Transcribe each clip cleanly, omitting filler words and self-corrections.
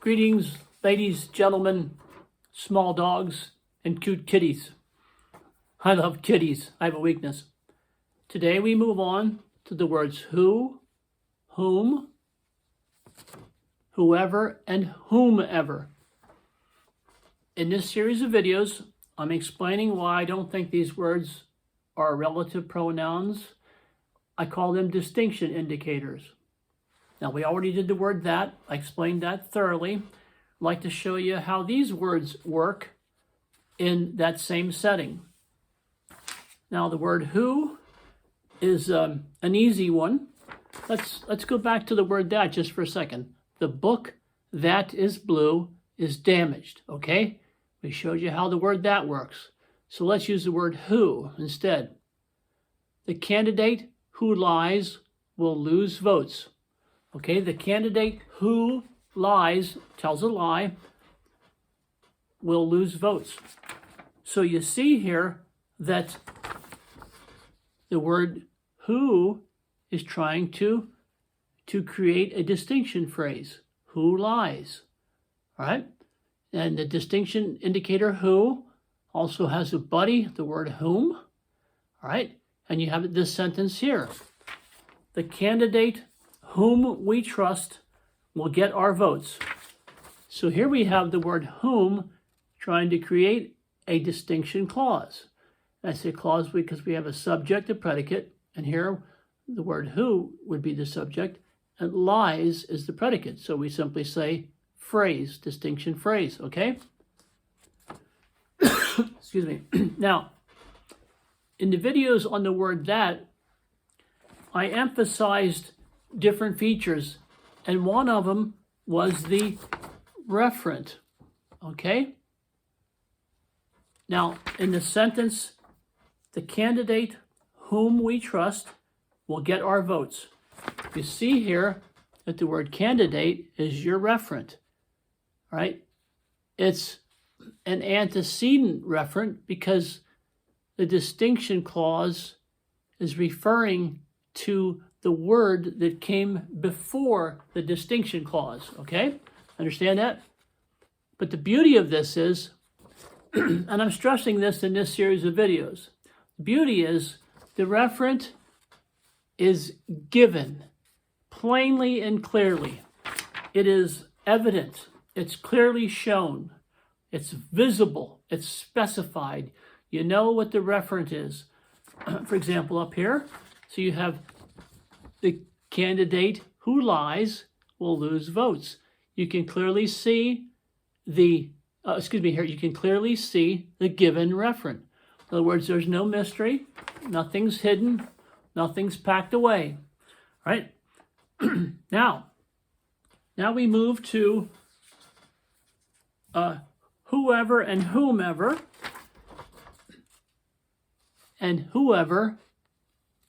Greetings, ladies, gentlemen, small dogs, and cute kitties. I love kitties. I have a weakness. Today we move on to the words who, whom, whoever, and whomever. In this series of videos, I'm explaining why I don't think these words are relative pronouns. I call them distinction indicators. Now, we already did the word that. I explained that thoroughly. I'd like to show you how these words work in that same setting. Now, the word who is an easy one. Let's go back to the word that just for a second. The book that is blue is damaged, okay? We showed you how the word that works. So let's use the word who instead. The candidate who lies will lose votes. Okay, the candidate who lies, tells a lie, will lose votes. So you see here that the word who is trying to create a distinction phrase. Who lies, all right? And the distinction indicator who also has a buddy, the word whom, all right? And you have this sentence here. The candidate whom we trust will get our votes. So here we have the word whom trying to create a distinction clause. I say clause because we have a subject, a predicate, and here the word who would be the subject, and lies is the predicate. So we simply say phrase, distinction phrase, okay? Excuse me. Now, in the videos on the word that, I emphasized different features, and one of them was the referent, okay? Now, in the sentence, the candidate whom we trust will get our votes. You see here that the word candidate is your referent, right? It's an antecedent referent because the distinction clause is referring to the word that came before the distinction clause, okay? Understand that? But the beauty of this is, and I'm stressing this in this series of videos, the beauty is the referent is given plainly and clearly. It is evident. It's clearly shown. It's visible. It's specified. You know what the referent is. For example, up here, so you have the candidate who lies will lose votes. You can clearly see the, here, you can clearly see the given referent. In other words, there's no mystery, nothing's hidden, nothing's packed away, right? Now we move to whoever and whomever. And whoever,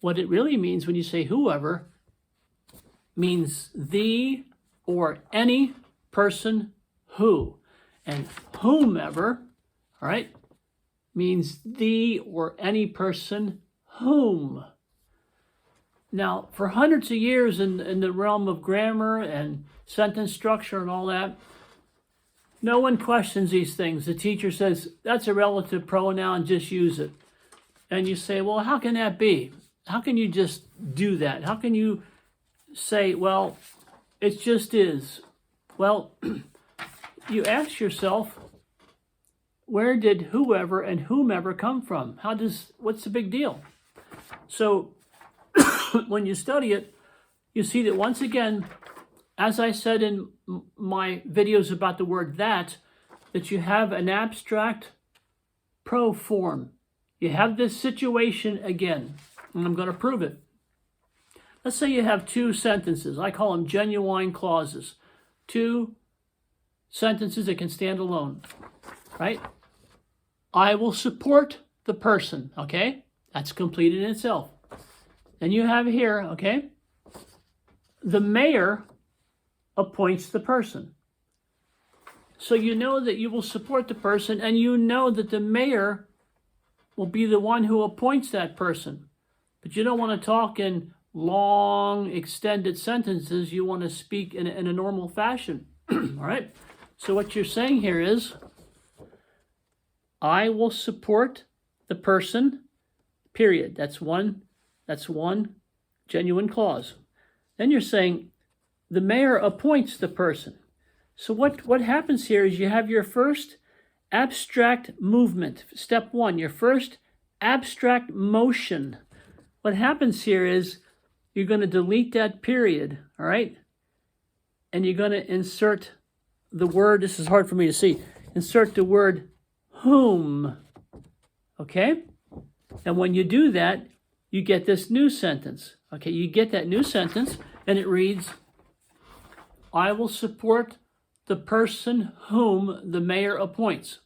what it really means when you say whoever, means the or any person who. And whomever, all right, means the or any person whom. Now, for hundreds of years in the realm of grammar and sentence structure and all that, no one questions these things. The teacher says, that's a relative pronoun, just use it. And you say, well, how can that be? How can you just do that? How can you say, well, it just is? Well, you ask yourself, where did whoever and whomever come from? What's the big deal? So when you study it, you see that once again, as I said in my videos about the word that you have an abstract pro form. You have this situation again, and I'm going to prove it. Let's say you have two sentences. I call them genuine clauses. Two sentences that can stand alone, right? I will support the person, okay? That's complete in itself. Then you have here, okay? The mayor appoints the person. So you know that you will support the person, and you know that the mayor will be the one who appoints that person. But you don't want to talk in long, extended sentences. You want to speak in a normal fashion. All right. So what you're saying here is, I will support the person, period. That's one genuine clause. Then you're saying the mayor appoints the person. So what happens here is you have your first abstract movement, step one, your first abstract motion. What happens here is you're going to delete that period, all right? And you're going to insert the word, this is hard for me to see, insert the word whom, okay? And when you do that, you get this new sentence, okay? You get that new sentence, and it reads, I will support the person whom the mayor appoints.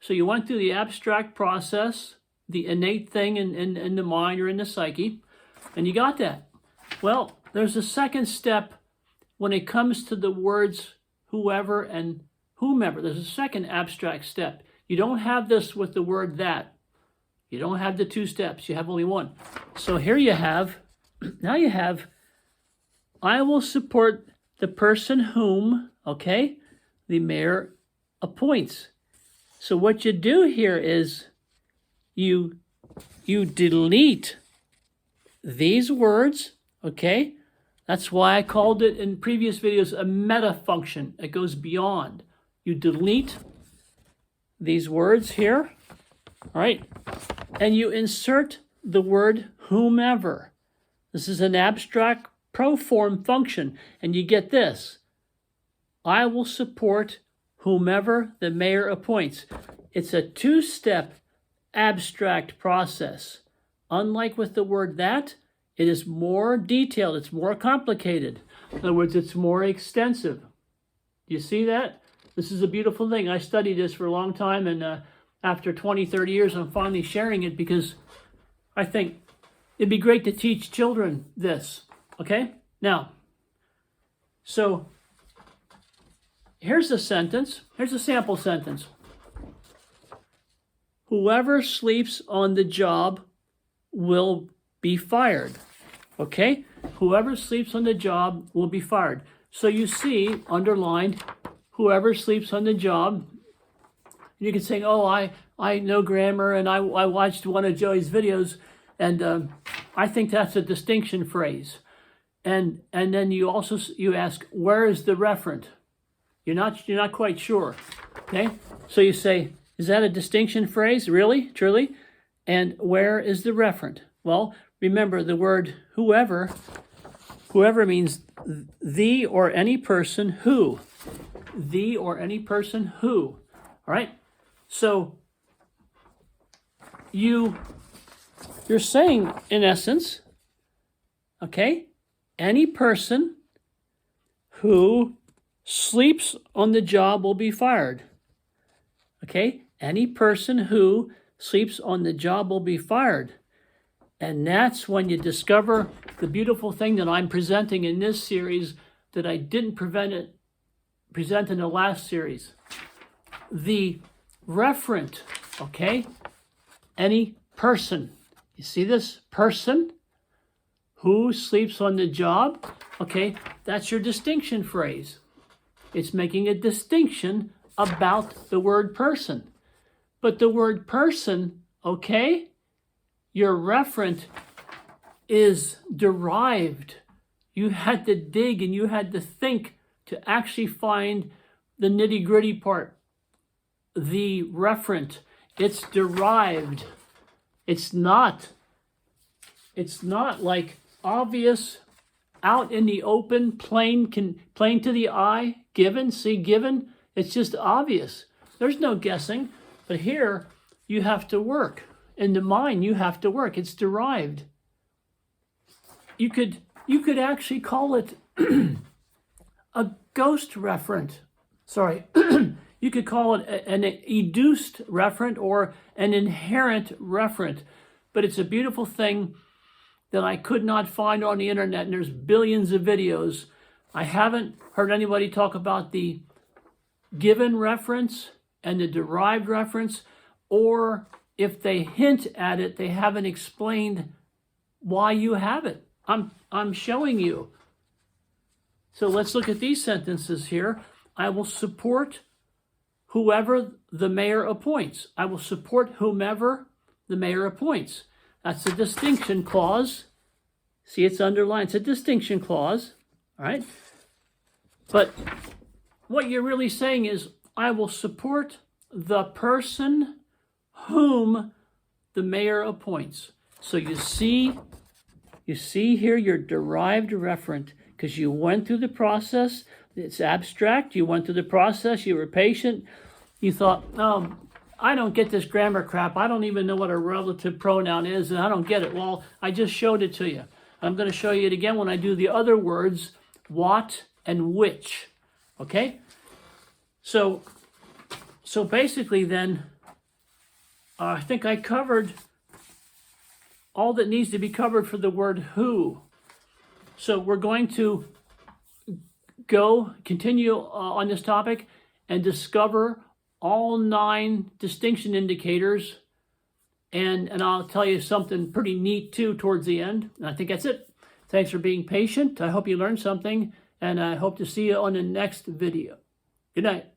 So you went through the abstract process, the innate thing in the mind or in the psyche, and you got that. Well, there's a second step when it comes to the words whoever and whomever. There's a second abstract step. You don't have this with the word that. You don't have the two steps. You have only one. So here you have, now you have, I will support the person whom, okay, the mayor appoints. So what you do here is you delete these words, okay? That's why I called it in previous videos a meta function. It goes beyond. You delete these words here, all right? And you insert the word whomever. This is an abstract proform function, and you get this. I will support whomever the mayor appoints. It's a two-step abstract process. Unlike with the word that, it is more detailed, it's more complicated. In other words, it's more extensive. You see that? This is a beautiful thing. I studied this for a long time, and after 20, 30 years, I'm finally sharing it because I think it'd be great to teach children this, okay? Now, so here's a sentence. Here's a sample sentence. Whoever sleeps on the job will be fired. Okay? Whoever sleeps on the job will be fired. So you see, underlined, whoever sleeps on the job. You can say, oh, I know grammar, and I watched one of Joey's videos, and I think that's a distinction phrase. And then you ask, where is the referent? You're not quite sure. Okay? So you say, is that a distinction phrase? Really? Truly? And where is the referent? Well, remember the word whoever means the or any person who. The or any person who. All right? So you're saying, in essence, okay, any person who sleeps on the job will be fired. Okay? Any person who sleeps on the job will be fired. And that's when you discover the beautiful thing that I'm presenting in this series that I didn't present in the last series. The referent, okay? Any person. You see this? Person who sleeps on the job. Okay, that's your distinction phrase. It's making a distinction about the word person. But the word person, okay, your referent is derived. You had to dig and you had to think to actually find the nitty-gritty part. The referent, it's derived. It's not like obvious, out in the open, plain to the eye, given, see, given. It's just obvious. There's no guessing. But here, you have to work. In the mind, you have to work. It's derived. You could actually call it a ghost referent. Sorry. You could call it an educed referent or an inherent referent. But it's a beautiful thing that I could not find on the internet, and there's billions of videos. I haven't heard anybody talk about the given reference and the derived reference, or if they hint at it, they haven't explained why you have it. I'm showing you. So let's look at these sentences here. I will support whoever the mayor appoints. I will support whomever the mayor appoints. That's a distinction clause. See, it's underlined. It's a distinction clause, all right? But what you're really saying is, I will support the person whom the mayor appoints. So you see here your derived referent, because you went through the process. It's abstract. You went through the process. You were patient. You thought, oh, I don't get this grammar crap. I don't even know what a relative pronoun is, and I don't get it. Well, I just showed it to you. I'm going to show you it again when I do the other words, what and which. Okay? So basically then, I think I covered all that needs to be covered for the word who. So we're going to continue on this topic and discover all 9 distinction indicators. And I'll tell you something pretty neat too towards the end. And I think that's it. Thanks for being patient. I hope you learned something, and I hope to see you on the next video. Good night.